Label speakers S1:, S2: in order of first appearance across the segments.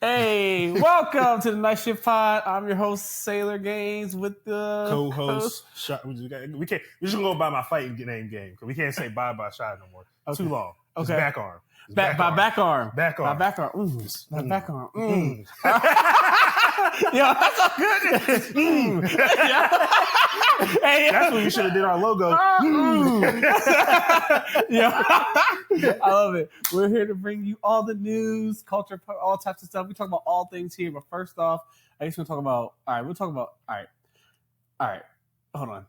S1: Hey, welcome to the NightShift Pod. I'm your host, Sailor Gaines, with the
S2: co-host. We can't. We're just gonna go by my fighting name game because we can't say bye Shot no more.
S1: Okay.
S2: Too long. It's
S1: Okay.
S2: back arm. It's
S1: Back arm.
S2: Back arm.
S1: My back arm. Yo, that's so good. Hey,
S2: that's what you should have did our logo.
S1: Yo, I love it. We're here to bring you all the news, culture, all types of stuff. We talk about all things here, but first off, I just want to talk about. All right. Hold on.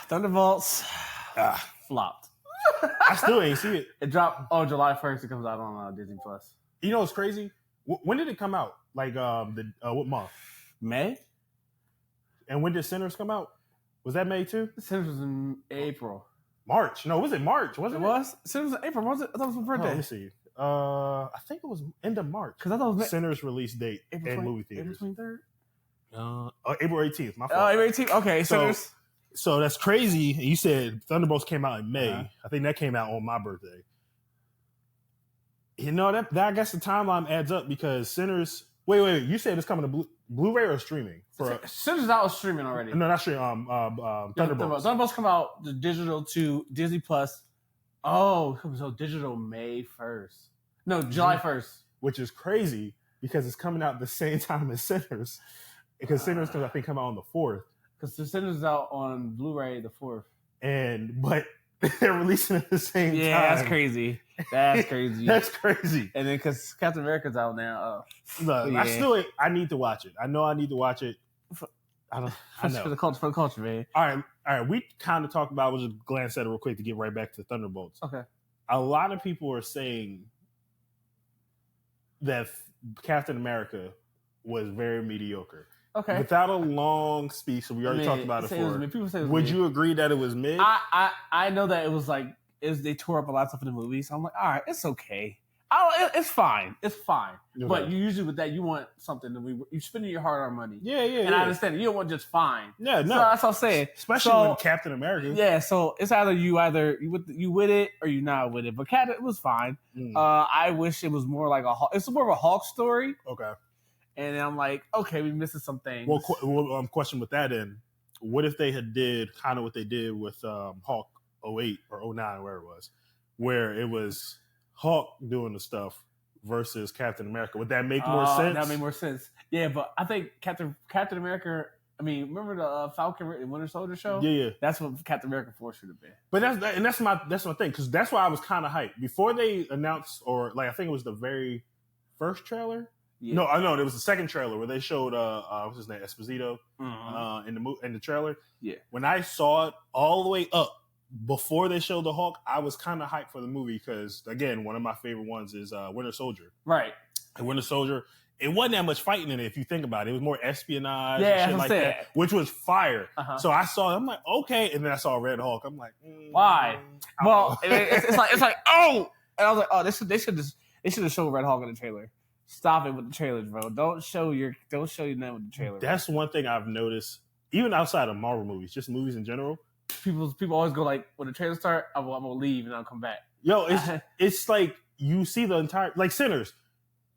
S1: Thunderbolts flopped.
S2: I still ain't see it.
S1: It dropped on July 1st. It comes out on Disney Plus.
S2: You know what's crazy? When did it come out? Like what month?
S1: May.
S2: And when did Sinners come out? Was that May too?
S1: Sinners was in April.
S2: March? No, was it March? Wasn't it?
S1: It was. Sinners was in April. Was it? I thought it was my birthday.
S2: Let me see. I think it was end of March.
S1: Because I thought it was
S2: Sinners release date
S1: April
S2: and movie theaters.
S1: April 23rd.
S2: April 18th. My fault.
S1: Oh, April 18th. Okay, Sinners.
S2: So that's crazy. You said Thunderbolts came out in May. I think that came out on my birthday. You know, that I guess the timeline adds up because Sinners. Wait. You said it's coming to Blu-ray or streaming?
S1: Sinners is out streaming already.
S2: No, not streaming. Thunderbolts.
S1: Thunderbolts come out the digital to Disney Plus. Oh, so digital May 1st. No, July 1st.
S2: Which is crazy because it's coming out the same time as Sinners. Because Sinners, I think, come out on the 4th.
S1: Because the Sinners is out on Blu-ray the 4th.
S2: But they're releasing it at the same time.
S1: Yeah, that's crazy. That's crazy.
S2: That's crazy.
S1: And then because Captain America's out now.
S2: Look, yeah. I need to watch it. I know I need to watch it. I know.
S1: For the culture, man.
S2: All right. We kind of talked about. We'll just glance at it real quick to get right back to Thunderbolts.
S1: Okay.
S2: A lot of people are saying that Captain America was very mediocre.
S1: Okay.
S2: Without a long speech, so we already talked about it before.
S1: People say it was
S2: Would
S1: mid.
S2: you agree that it was mid?
S1: I know that it was like they tore up a lot of stuff in the movie, so I'm like, all right, it's okay. It's fine. It's fine. Okay. But you usually with that, you want something that you're spending your hard-earned money.
S2: Yeah.
S1: And I understand it. You don't want just fine.
S2: Yeah, no.
S1: So that's what I'm saying.
S2: Especially when Captain America.
S1: Yeah, so it's either you with it or you not with it. But Captain, it was fine. I wish it was more like it's more of a Hulk story.
S2: Okay.
S1: And I'm like, okay, we're missing some things.
S2: Well, question with that in, what if they had did kind of what they did with Hulk 08 or 09, where it was, where it was Hulk doing the stuff versus Captain America? Would that make more sense?
S1: That made more sense. Yeah, but I think Captain America. I mean, remember the Falcon and Winter Soldier show?
S2: Yeah.
S1: That's what Captain America 4 should have been.
S2: But that's my thing, because that's why I was kind of hyped before they announced, or like I think it was the very first trailer. Yeah. No, I know there was the second trailer where they showed what's his name, Esposito, in the trailer.
S1: Yeah.
S2: When I saw it all the way up before they showed the Hulk, I was kind of hyped for the movie because again, one of my favorite ones is Winter Soldier.
S1: Right.
S2: And Winter Soldier, it wasn't that much fighting in it if you think about it. It was more espionage
S1: and
S2: shit like that, which was fire. So I saw it, I'm like, okay, and then I saw Red Hulk. I'm like,
S1: why? Well, it's like oh, and I was like, oh, they should have showed Red Hulk in the trailer. Stop it with the trailers, bro. Don't show you nothing with the trailer.
S2: That's one thing I've noticed, even outside of Marvel movies, just movies in general.
S1: People always go like, when the trailer start, I'm gonna leave and I'll come back.
S2: Yo, it's like you see the entire, like Sinners,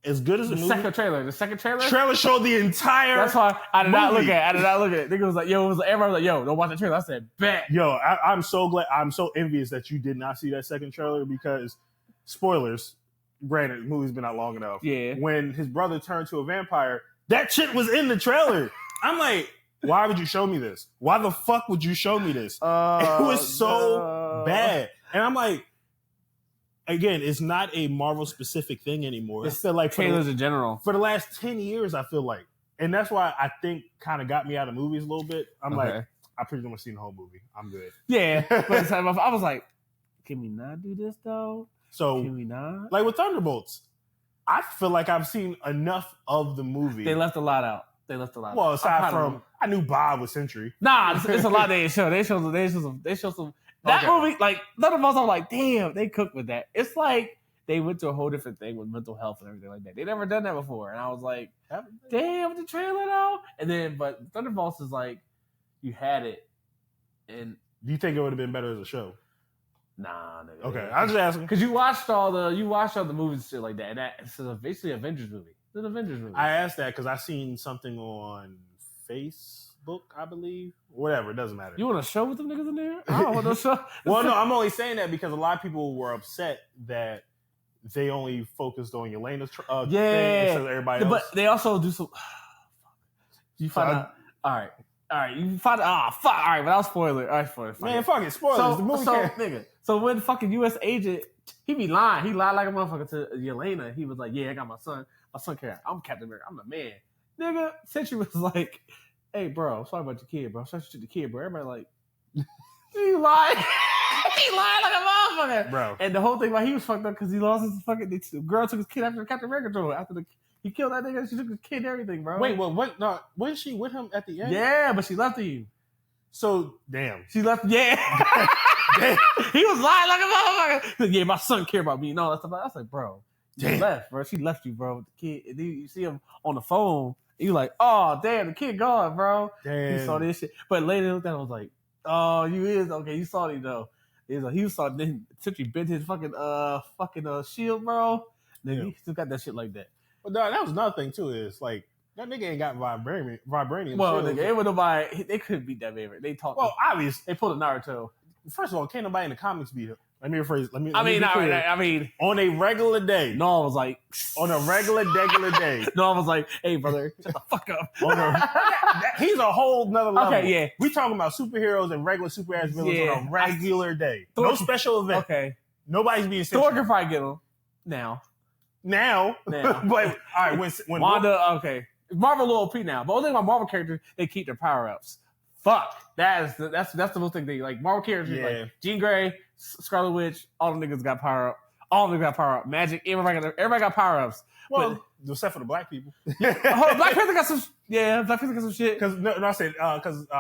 S2: as good as the movie.
S1: The second trailer
S2: showed the entire.
S1: That's why I did not look at it. I think it was like, everybody was like, don't watch the trailer. I said, bet.
S2: Yo, I'm so glad. I'm so envious that you did not see that second trailer because, spoilers. Granted, the movie's been out long enough.
S1: Yeah.
S2: When his brother turned to a vampire, that shit was in the trailer. I'm like, why would you show me this? Why the fuck would you show me this? It was so bad. And I'm like, again, it's not a Marvel specific thing anymore.
S1: It's like trailers in general.
S2: For the last 10 years, I feel like. And that's why I think kind of got me out of movies a little bit. I'm like, I pretty much seen the whole movie. I'm good.
S1: Yeah. But I was like, can we not do this though?
S2: So,
S1: can we not?
S2: Like with Thunderbolts, I feel like I've seen enough of the movie.
S1: They left a lot out.
S2: Well, aside from, I knew Bob was Sentry.
S1: Nah, it's a lot they show. They show some. That movie, like Thunderbolts, I'm like, damn, they cooked with that. It's like they went to a whole different thing with mental health and everything like that. They never done that before, and I was like, damn, the trailer though. And then, but Thunderbolts is like, you had it, and
S2: do you think it would have been better as a show?
S1: Nah, nigga.
S2: Okay, I was just asking
S1: because you watched all the movies and shit like that, and that's basically an Avengers movie. It's an Avengers movie.
S2: I asked that because I seen something on Facebook, I believe. Whatever, it doesn't matter.
S1: You want a show with them niggas in there? I don't want no show.
S2: Well, no, I'm only saying that because a lot of people were upset that they only focused on Yelena's thing instead of everybody else.
S1: But they also do some. You find out. All right. You find out. Fuck. All right, but I'll spoil it. All right, spoil it.
S2: Man, fuck it. Spoilers. The movie
S1: nigga. So when the fucking U.S. agent, he be lying. He lied like a motherfucker to Yelena. He was like, "Yeah, I got my son. My son care. I'm Captain America. I'm the man." Nigga, Sentry was like, "Hey, bro, I'm sorry about your kid, bro. I'm sorry about the kid, bro." Everybody like, he lied. He lied like a motherfucker,
S2: bro.
S1: And the whole thing, why he was fucked up because he lost his fucking. The girl took his kid after Captain America drove. After he killed that nigga, she took his kid and everything, bro.
S2: Wait, what? No, wasn't she with him at the end?
S1: Yeah, but she left him.
S2: So damn,
S1: she left. Yeah,
S2: damn.
S1: He was lying like a motherfucker. Like, yeah, my son care about me and all that stuff. I was like, bro,
S2: damn.
S1: She left, bro. She left you, bro. With the kid, and then you see him on the phone. And you like, oh damn, the kid gone, bro.
S2: Damn.
S1: He saw this shit, but later that I was like, oh, you is okay. You saw it though. He saw then Sentry bent his fucking shield, bro. Then he still got that shit like that.
S2: But no, that was another thing too. Is like that nigga ain't got vibranium.
S1: Well, nigga, it was nobody. They couldn't beat that baby. They talked.
S2: Well, obviously
S1: they pulled a Naruto.
S2: First of all, can't nobody in the comics beat him. Let me rephrase.
S1: I mean,
S2: on a regular day.
S1: No, I was like,
S2: on a regular day.
S1: No, I was like, hey, brother, shut the fuck up.
S2: He's a whole nother level.
S1: Okay, yeah.
S2: We talking about superheroes and regular super ass villains on a regular day. No special event.
S1: Okay.
S2: Nobody's being
S1: Thor can probably get him now.
S2: But all right, when
S1: Wanda, okay. Marvel low OP now. But only thing about Marvel characters, they keep their power ups. Fuck. That's the most thing they like. Marvel characters like Jean Grey, Scarlet Witch, all the niggas got power up. All of them got power up. Magic, everybody got power ups.
S2: Well, except for the black people.
S1: Black Panther got some. Yeah, Black Panther got some shit.
S2: Because I said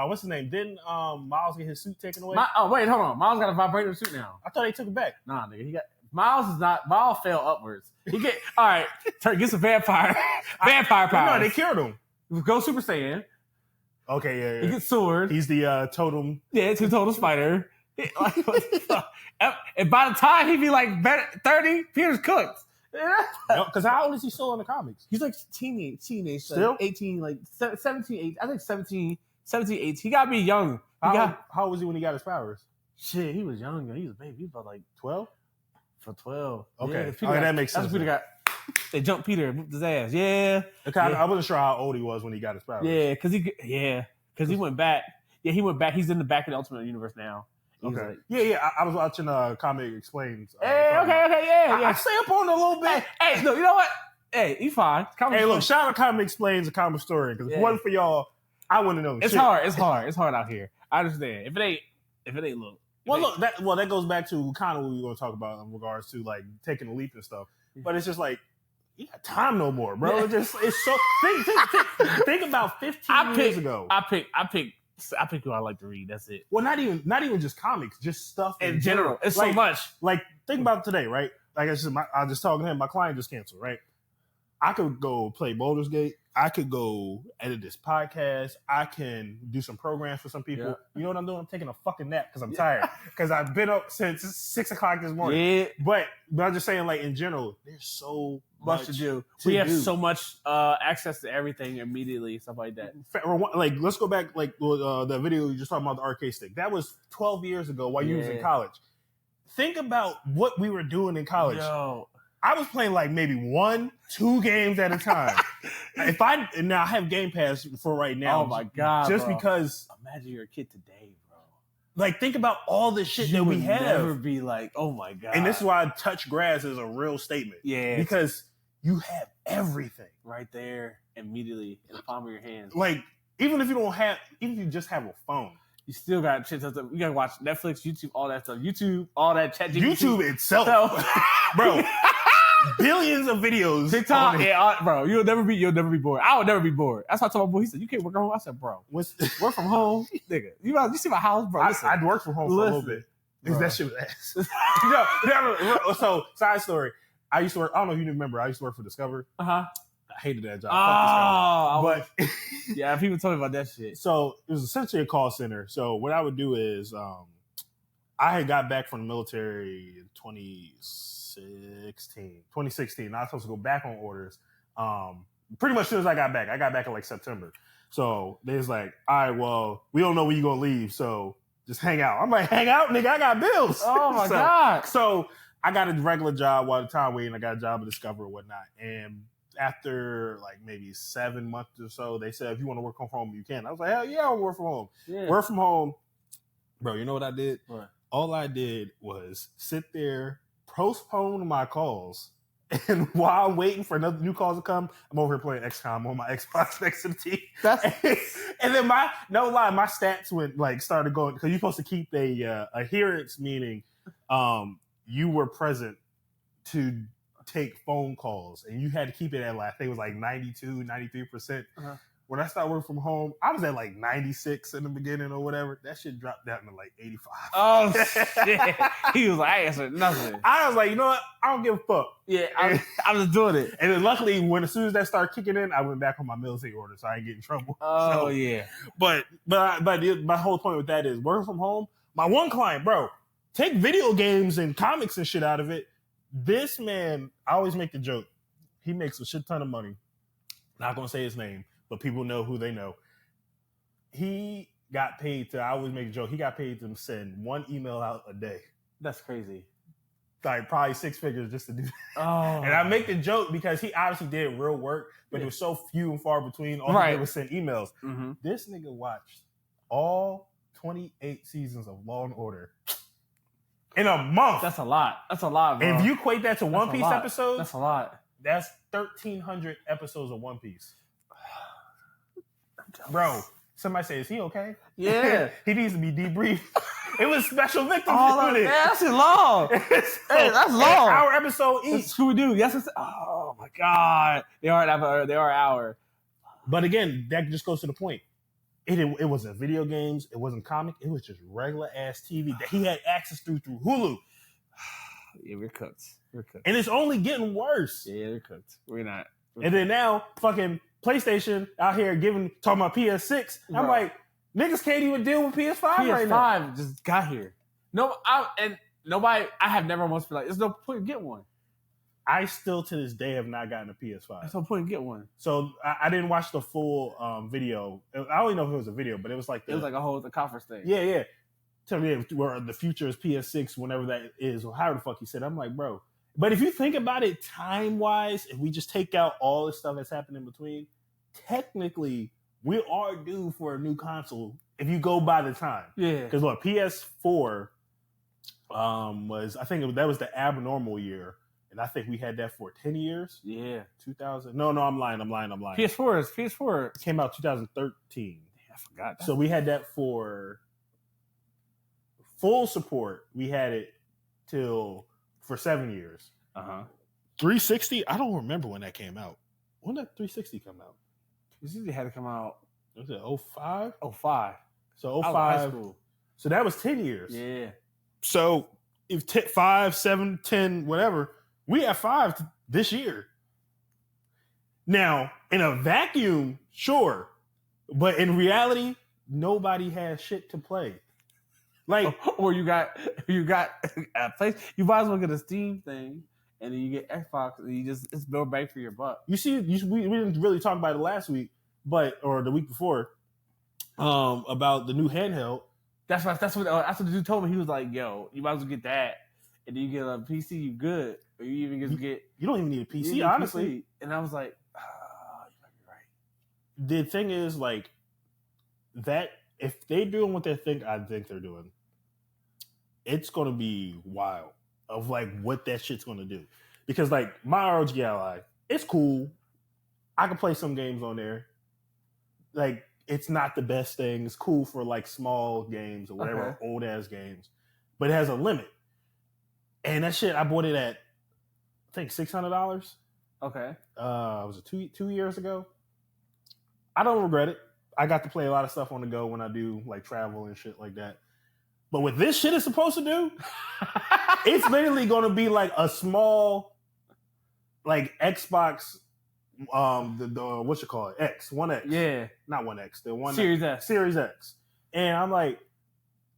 S2: what's his name? Didn't Miles get his suit taken away?
S1: Wait, hold on. Miles got a vibrator suit now.
S2: I thought they took it back.
S1: Nah, nigga, he got. Miles fell upwards. He get all right. Gets a vampire powers.
S2: No, they killed him.
S1: Go Super Saiyan.
S2: Okay, yeah.
S1: He gets sword.
S2: He's the totem.
S1: Yeah, it's a total spider. And by the time he be like 30, Peter's cooked.
S2: Because how old is he still in the comics?
S1: He's like teenage,
S2: still
S1: 18, like 17, 18. I think 17, 18. He gotta be young.
S2: How old was he when he got his powers?
S1: Shit, he was young. He was a baby. He was about like
S2: 12.
S1: For 12.
S2: Okay, that makes sense.
S1: Peter got. They jumped Peter and whooped his ass. Yeah.
S2: Okay, I wasn't sure how old he was when he got his powers.
S1: Yeah, because he went back. Yeah, he went back. He's in the back of the Ultimate Universe now.
S2: Okay. I was watching Comic Explains.
S1: Okay, yeah.
S2: I stay up on it a little bit.
S1: Hey, no, you know what? Hey, he's fine.
S2: Look, shout out to Comic Explains, a comic story. Because if it wasn't for y'all, I wouldn't know.
S1: It's hard. It's hard out here. I understand. If it ain't look.
S2: That goes back to kind of what we were going to talk about in regards to like taking a leap and stuff. But it's just like, you got time no more, bro. Yeah. It's so think about 15 years ago.
S1: I pick who I like to read. That's it.
S2: Well, not even just comics, just stuff
S1: in general. It's
S2: like,
S1: so much.
S2: Like think about today, right? Like I was just talking to him. My client just canceled, right? I could go play Baldur's Gate. I could go edit this podcast. I can do some programs for some people. Yeah. You know what I'm doing? I'm taking a fucking nap because I'm tired. Because I've been up since 6 o'clock this morning. Yeah. But I'm just saying, like, in general, there's so much
S1: to do. We have so much access to everything immediately, stuff like that.
S2: Like, let's go back, like, the video you just talking about, the arcade stick. That was 12 years ago while you was in college. Think about what we were doing in college.
S1: Yo.
S2: I was playing like maybe 1-2 games at a time. Now I have Game Pass for right now.
S1: Oh my god!
S2: Just bro. Because
S1: imagine you're a kid today, bro.
S2: Like think about all the shit that we have.
S1: Never be like, oh my god!
S2: And this is why touch grass is a real statement.
S1: Yeah,
S2: because you have everything
S1: right there immediately in the palm of your hand.
S2: Like even if you just have a phone.
S1: You still got shit. You gotta watch Netflix, YouTube, all that stuff. YouTube, all that chat.
S2: YouTube itself, bro. Billions of videos.
S1: TikTok, bro. You'll never be bored. I would never be bored. That's why I told my boy. He said, "You can't work from home." I said, "Bro, work from home, nigga. You see my house, bro."
S2: I'd work from home for a little bit. Because that shit was ass. So side story. I used to work. I don't know if you remember. I used to work for Discover. I hated that job. But
S1: people told me about that shit.
S2: So it was essentially a call center. So what I would do is I had got back from the military in 2016. I was supposed to go back on orders. Pretty much as soon as I got back in like September. So they was like, all right, well, we don't know when you're going to leave. So just hang out. I'm like, hang out, nigga. I got bills.
S1: Oh my God.
S2: So I got a regular job while the time waiting. I got a job at Discover and whatnot. And after like maybe 7 months or so, they said, if you want to work from home, you can. I was like, hell yeah, I'll work from home.
S1: Yeah.
S2: Work from home. Bro, you know what I did?
S1: What?
S2: All I did was sit there, postpone my calls, and while I'm waiting for another new calls to come, I'm over here playing XCOM on my Xbox next to the TV. And then my stats started going, because you're supposed to keep a adherence, meaning you were present to take phone calls, and you had to keep it at like, I think it was like 92, 93%. Uh-huh. When I started working from home, I was at like 96 in the beginning or whatever. That shit dropped down to like 85.
S1: Oh, shit. He was like, I answered nothing.
S2: I was like, you know what? I don't give a fuck.
S1: Yeah, I'm just doing it.
S2: And then luckily, as soon as that started kicking in, I went back on my military order, so I didn't get in trouble.
S1: Oh, yeah.
S2: But my whole point with that is working from home. My one client, bro, take video games and comics and shit out of it. This man, I always make the joke. He makes a shit ton of money. Not going to say his name, but people know who they know. He got paid I always make a joke, he got paid to send one email out a day.
S1: That's crazy.
S2: Like probably 6 figures just to do that.
S1: Oh.
S2: And I make the joke because he obviously did real work, but it was so few and far between. All he did was send emails. Mm-hmm. This nigga watched all 28 seasons of Law and Order in a month.
S1: That's a lot. That's a lot, bro.
S2: And if you equate that to One Piece episodes,
S1: that's a lot.
S2: That's 1,300 episodes of One Piece. Bro, somebody say, is he okay?
S1: Yeah.
S2: He needs to be debriefed. It was special victims.
S1: Man, that's long. Hey, that's long.
S2: Hour episode each.
S1: Scooby-Doo. Yes. Oh, my God. They are an hour.
S2: But again, that just goes to the point. It wasn't video games. It wasn't comic. It was just regular ass TV that he had access through Hulu.
S1: Yeah, we're cooked.
S2: And it's only getting worse.
S1: Yeah, we're cooked. We're not.
S2: And then now, fucking PlayStation out here talking about PS6. Bro. I'm like, niggas can't even deal with PS5 right now.
S1: PS5 just got here. I have never once been like, there's no point in getting one.
S2: I still to this day have not gotten a PS5.
S1: There's no point in getting one.
S2: So I didn't watch the full video. I don't even know if it was a video, but it was like
S1: a whole conference thing.
S2: Yeah. Tell me where the future is PS6, whenever that is, or however the fuck he said. I'm like, bro. But if you think about it time-wise, if we just take out all the stuff that's happened in between, technically, we are due for a new console if you go by the time.
S1: Yeah.
S2: Because look, PS4 that was the abnormal year. And I think we had that for 10 years.
S1: Yeah.
S2: 2000. No, I'm lying.
S1: PS4
S2: came out 2013.
S1: I forgot that.
S2: So we had that for full support. We had it for 7 years. 360, I don't remember when that came out. When did 360 come out?
S1: 360 had to come out.
S2: Was it 05?
S1: 05.
S2: So 05.
S1: High school.
S2: So that was 10 years.
S1: Yeah.
S2: So if 5, 7, 10, whatever, we have 5 this year. Now, in a vacuum, sure. But in reality, nobody has shit to play. Like,
S1: or you got a place. You might as well get a Steam thing, and then you get Xbox, and it's more bang for your buck.
S2: You see, we didn't really talk about it last week, or the week before, about the new handheld.
S1: That's what the dude told me. He was like, "Yo, you might as well get that, and then you get a PC, you good, or you even just get.
S2: You don't even need a PC, honestly."
S1: PC. And I was like, "Oh, you might be right."
S2: The thing is, like, that if they're doing what I think they're doing, it's going to be wild of like what that shit's going to do. Because like my ROG Ally, it's cool. I can play some games on there. Like, it's not the best thing. It's cool for like small games or whatever, old ass games, but it has a limit. And that shit, I bought it at, I think $600.
S1: Okay.
S2: Was it 2 years ago? I don't regret it. I got to play a lot of stuff on the go when I do like travel and shit like that. But what this shit is supposed to do, it's literally going to be like a small, like Xbox, the what you call it, X, 1X.
S1: Yeah,
S2: not 1X, the one
S1: Series X.
S2: Series X. And I'm like,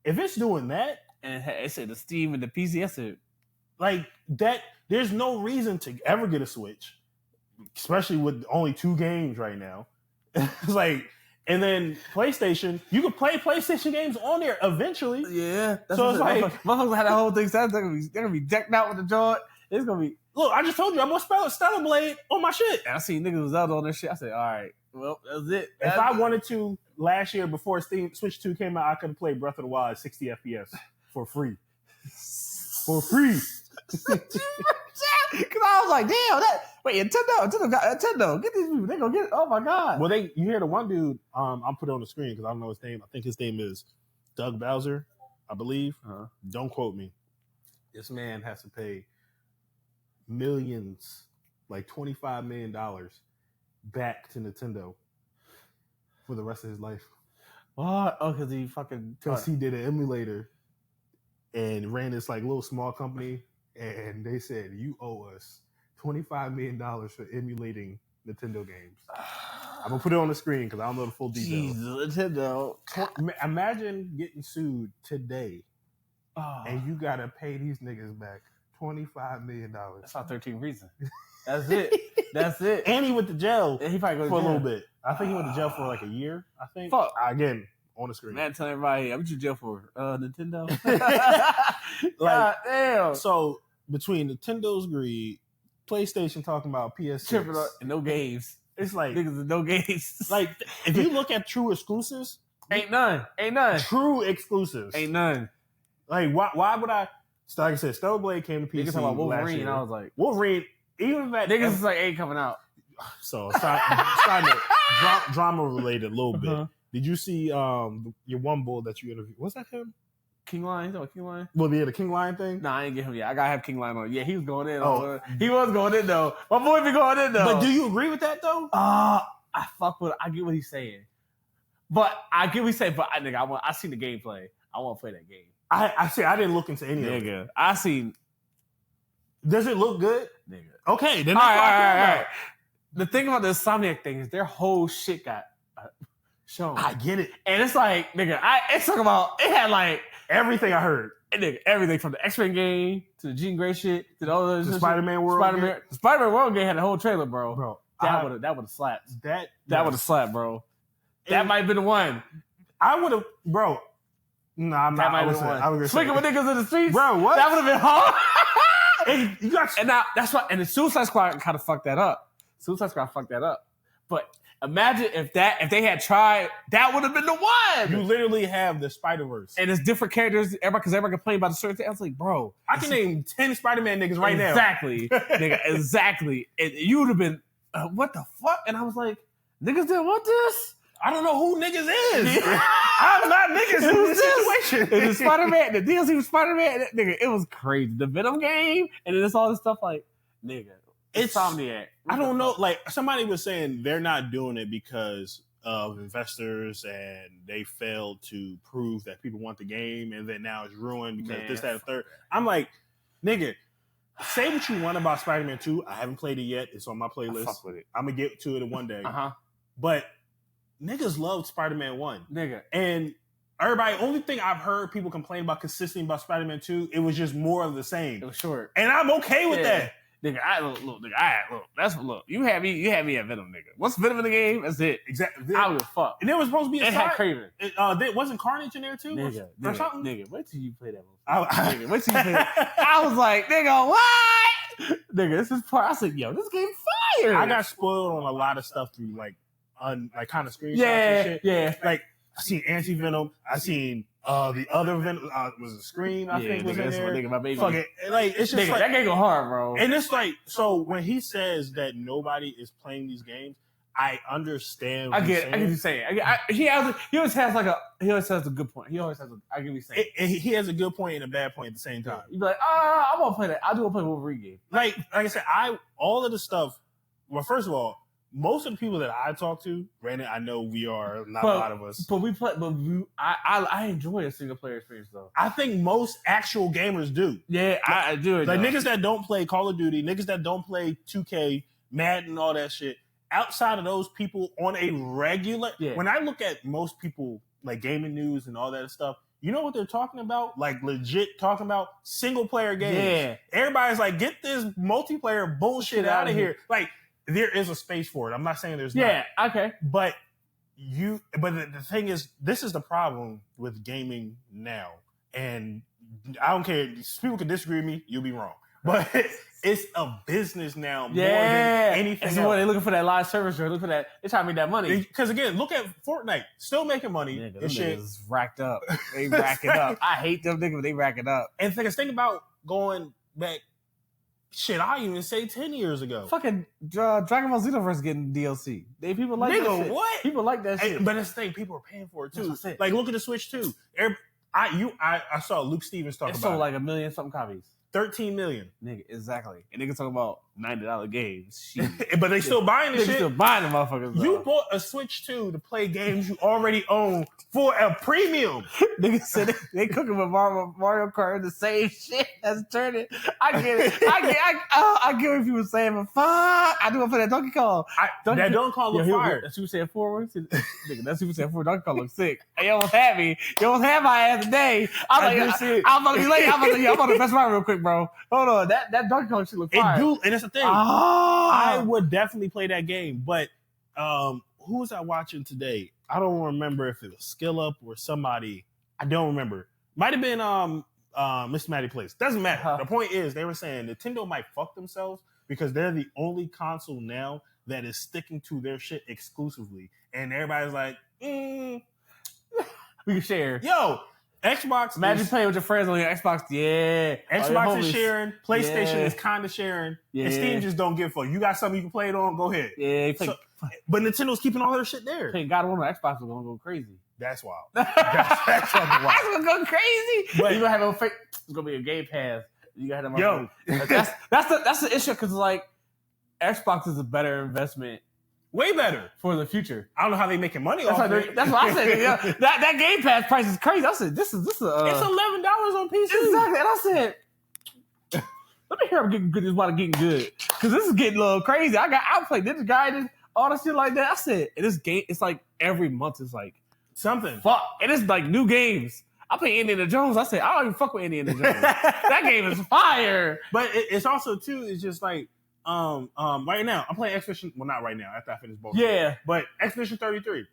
S2: if it's doing that,
S1: And it said the Steam and the PC. I said,
S2: like that. There's no reason to ever get a Switch, especially with only 2 games right now. It's like, and then PlayStation, you can play PlayStation games on there eventually.
S1: yeah.
S2: So it's like,
S1: motherfuckers had that whole thing set. They're gonna be decked out with the joint. It's gonna be.
S2: Look, I just told you I'm gonna spell Stellar Blade on my shit.
S1: And I seen niggas was out on this shit. I said, all right, well, that's it.
S2: If I wanted to last year before Switch 2 came out, I could have played Breath of the Wild at 60 FPS for free. For free.
S1: Because I was like, damn, Nintendo, get these people. They gonna get it. Oh my god.
S2: Well, you hear the one dude. I'll put it on the screen because I don't know his name. I think his name is Doug Bowser, I believe. Don't quote me. This man has to pay millions, like $25 million, back to Nintendo for the rest of his life.
S1: What? Oh, because he
S2: did an emulator and ran this like little small company, and they said you owe us $25 million for emulating Nintendo games. I'm gonna put it on the screen because I don't know the full details.
S1: Jesus, Nintendo.
S2: Imagine getting sued today, and you gotta pay these niggas back $25 million.
S1: That's not 13 Reasons. That's it. That's it.
S2: And he went to jail
S1: he probably go to
S2: for
S1: jail.
S2: a little bit. I think he went to jail for like a year. I think.
S1: Fuck.
S2: Again, on the screen.
S1: Man, tell everybody, I'm in jail for Nintendo.
S2: Like,
S1: God damn.
S2: So between Nintendo's greed, PlayStation talking about PS6,
S1: and no games.
S2: it's like
S1: Niggas with no games.
S2: like if you look at true exclusives,
S1: ain't none.
S2: True exclusives,
S1: Ain't none.
S2: Like why would I? So like I said, Stellar Blade came to PC.
S1: Niggas talking about Wolverine,
S2: last year.
S1: and I was like,
S2: Wolverine. Even that
S1: niggas is like ain't coming out.
S2: So starting to drama related a little bit. Did you see your one bull that you interviewed? Was that him?
S1: King Lion? Is that King Lion?
S2: Well, the King Lion thing?
S1: Nah, I ain't get him yet. I gotta have King Lion on. Yeah, he was going in. He was going in though. My boy be going in though.
S2: But do you agree with that though?
S1: I fuck with it. I get what he's saying. But I get what he's saying, but I seen the gameplay. I want to play that game.
S2: I see. I didn't look into any of it.
S1: Nigga, I seen.
S2: Does it look good?
S1: Nigga.
S2: Okay, then
S1: all right. The thing about the Insomniac thing is their whole shit got shown.
S2: I get it.
S1: And it's like, nigga, it's talking about, it had like
S2: everything I heard.
S1: Nigga, everything from the X-Men game to the Jean Grey shit to the other
S2: Spider-Man World.
S1: Spider-Man World game had a whole trailer, bro.
S2: Bro,
S1: that would have slapped. That
S2: yes.
S1: would have slapped, bro. That might have been the one.
S2: I would have, bro. No, I'm not.
S1: I was speaking with niggas in the streets,
S2: bro. What?
S1: That would have been hard.
S2: and
S1: now that's why. And the Suicide Squad kind of fucked that up. But imagine if they had tried, that would have been the one.
S2: You literally have the Spider-Verse,
S1: and it's different characters. Everybody complained about the certain thing. I was like, bro,
S2: I can name 10 Spider-Man niggas right now.
S1: Exactly, nigga, exactly. And you would have been, what the fuck? And I was like, niggas didn't want this.
S2: I don't know who niggas is. I'm not niggas in this situation.
S1: And the Spider-Man, the DLC with Spider-Man, nigga, it was crazy. The Venom game, and then it's all this stuff like, nigga, it's Insomniac.
S2: I don't know. Like somebody was saying, they're not doing it because of investors, and they failed to prove that people want the game, and then now it's ruined because this, that, and third. I'm like, nigga. Say what you want about Spider-Man 2. I haven't played it yet. It's on my playlist.
S1: Fuck with it.
S2: I'm gonna get to it one day. But niggas loved Spider-Man 1.
S1: Nigga.
S2: And everybody, only thing I've heard people complain about consistently about Spider-Man 2, it was just more of the same.
S1: It was short.
S2: And I'm okay with that.
S1: Nigga, you had me at Venom, nigga. Once Venom in the game, that's it.
S2: Exactly.
S1: I would fuck.
S2: And there was supposed to be a
S1: had Craven.
S2: Wasn't Carnage in there too?
S1: Nigga,
S2: or something?
S1: Nigga, wait till you play that movie. Nigga, wait till you play that. I was like, nigga, what? Nigga, this is part. I said, yo, this game fire.
S2: I got spoiled on a lot of stuff through like kind of screenshots and shit.
S1: Yeah.
S2: Like I seen Anti-Venom. I seen the other Venom was a Scream. I think was in there.
S1: Nigga, my baby.
S2: Fuck it. Like it's just
S1: nigga,
S2: like,
S1: that game go hard, bro.
S2: And it's like, so when he says that nobody is playing these games, I understand.
S1: I get what you're saying. He always has a good point. I get what you're saying.
S2: He has a good point and a bad point at the same time.
S1: You be like, I want to play that. I do want to play a Wolverine game.
S2: Like I said, all of the stuff. Well, first of all, most of the people that I talk to, granted, I know we are not a lot of us,
S1: but I enjoy a single player experience though.
S2: I think most actual gamers do.
S1: Yeah, I do it.
S2: Like niggas that don't play Call of Duty, niggas that don't play 2K, Madden, all that shit. Outside of those people on a regular, when I look at most people like gaming news and all that stuff, You know what they're talking about? Like legit talking about single player games.
S1: Yeah.
S2: Everybody's like, get this multiplayer bullshit out of here. Like, there is a space for it. I'm not saying there's not.
S1: Yeah, okay.
S2: But the thing is, this is the problem with gaming now. And I don't care. People can disagree with me. You'll be wrong. But it's a business now more than anything else.
S1: They're looking for that live service. They're looking for that. They're trying to make that money.
S2: Because again, look at Fortnite. Still making money.
S1: Yeah,
S2: and shit
S1: is racked up. They rack it up. I hate them niggas, but they rack it up.
S2: And think about going back, shit, I even say 10 years ago.
S1: Fucking Dragon Ball Xenoverse getting DLC. People like that shit.
S2: What?
S1: People like that shit.
S2: But that's the thing, people are paying for it too.
S1: It.
S2: Like, look at the Switch too. I saw Luke Stevens talk about it.
S1: Sold like 1 million something copies.
S2: 13 million.
S1: Nigga, exactly. And niggas talking about $90 games. Shit.
S2: But they still buying the shit.
S1: Still buying the motherfuckers.
S2: You bought a Switch 2 to play games you already own for a premium.
S1: Niggas said they cooking with Mario Kart the same shit as turning. I get it. I get what people saying, but fuck. I do it for that Donkey Kong.
S2: That Donkey Kong look fire.
S1: That's Super Saiyan 4. Nigga, that's Super Saiyan 4. Donkey Kong look sick. Hey, you almost had me. You almost had my ass today. I'm about to be late. I'm about to press mine real quick, bro. Hold on. That Donkey Kong shit look fire.
S2: And that's the thing. I would definitely play that game, but who was I watching today? I don't remember if it was Skill Up or somebody. I don't remember. Might have been Mr. Matty Place. Doesn't matter. The point is, they were saying Nintendo might fuck themselves because they're the only console now that is sticking to their shit exclusively, and everybody's like,
S1: we can share.
S2: Yo, Xbox.
S1: Imagine playing with your friends on your Xbox. Yeah.
S2: Xbox is sharing. PlayStation is kind of sharing. Yeah. And Steam just don't give a fuck. You got something you can play it on, go ahead.
S1: Yeah.
S2: But Nintendo's keeping all their shit there.
S1: Playing God of War on Xbox is going to go crazy.
S2: That's wild.
S1: That's going to go crazy. But you're going to have a fake. It's going to be a Game Pass. You got to have
S2: Yo.
S1: That's the issue because, like, Xbox is a better investment.
S2: Way better
S1: for the future.
S2: I don't know how they making money off it.
S1: That's what I said. Yeah, that Game Pass price is crazy. I said, this is
S2: it's $11 on PC.
S1: Exactly. And I said, let me hear him getting good. This about getting good because this is getting a little crazy. I played this guy and all that shit like that. I said, and this game, it's like every month it's like
S2: something.
S1: Fuck, and it's like new games. I play Indiana Jones. I said, I don't even fuck with Indiana Jones. That game is fire.
S2: But it's also too. It's just like. Right now I'm playing Expedition. Well, not right now. After I finish both.
S1: Yeah.
S2: But Expedition 33,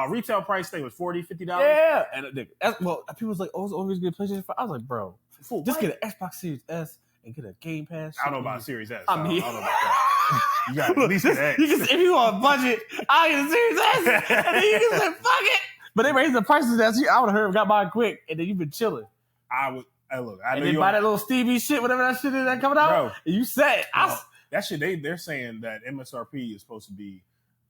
S2: retail price thing was $40, $50.
S1: Yeah. And people was like, "Oh, it's always get PlayStation 5." I was like, "Bro, just get an Xbox Series S and get a Game Pass."
S2: I don't know about Series S.
S1: I mean,
S2: I don't know about that. You got at least an X.
S1: If you want a budget, I'll get a Series S, and then you can say, "Fuck it." But they raised the prices that year. I would have heard got mine quick, and then you've been chilling.
S2: I would. I look. I
S1: and
S2: know
S1: then
S2: you
S1: buy that little Stevie shit, whatever that shit is that coming out.
S2: Bro,
S1: and you set.
S2: That shit, they're saying that MSRP is supposed to be